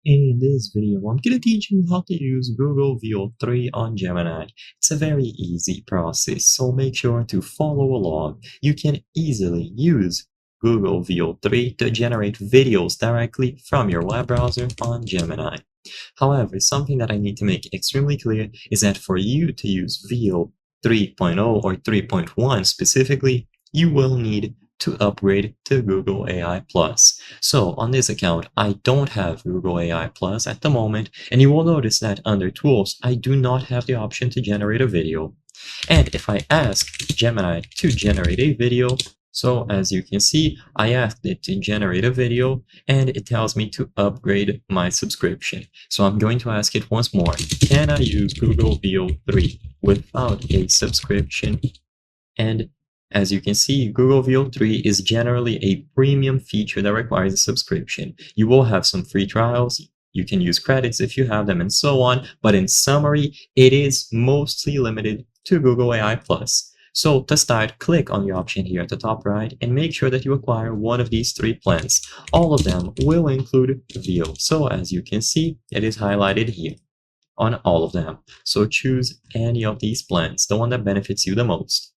In this video, I'm going to teach you how to use Google Veo 3 on Gemini. It's a very easy process, so make sure to follow along. You can easily use Google Veo 3 to generate videos directly from your web browser on Gemini. However, something that I need to make extremely clear is that for you to use Veo 3.0 or 3.1 specifically, you will need to upgrade to Google AI Plus. So on this account, I don't have Google AI Plus at the moment, and you will notice that under Tools, I do not have the option to generate a video. And if I ask Gemini to generate a video, so as you can see, I asked it to generate a video and it tells me to upgrade my subscription. So I'm going to ask it once more, can I use Google Veo 3 without a subscription? And as you can see, Google Veo 3 is generally a premium feature that requires a subscription. You will have some free trials, you can use credits if you have them and so on, but in summary, it is mostly limited to Google AI Plus. So to start, click on the option here at the top right and make sure that you acquire one of these three plans. All of them will include Veo. So as you can see, it is highlighted here on all of them. So choose any of these plans, the one that benefits you the most.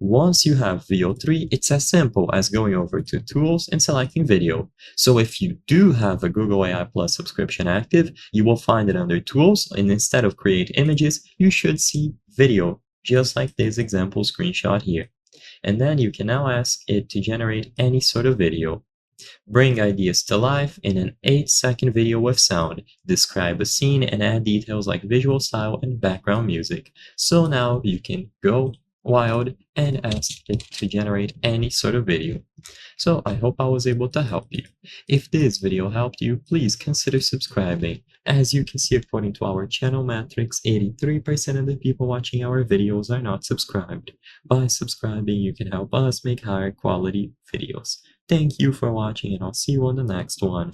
Once you have Veo 3, it's as simple as going over to Tools and selecting Video. So if you do have a Google AI Plus subscription active, you will find it under Tools, and instead of Create Images, you should see Video, just like this example screenshot here. And then you can now ask it to generate any sort of video. Bring ideas to life in an 8-second video with sound. Describe a scene and add details like visual style and background music. So now you can go wild and ask it to generate any sort of video. So I hope I was able to help you. If this video helped you, please consider subscribing. As you can see, according to our channel metrics, 83% of the people watching our videos are not subscribed. By subscribing, you can help us make higher quality videos. Thank you for watching, and I'll see you on the next one.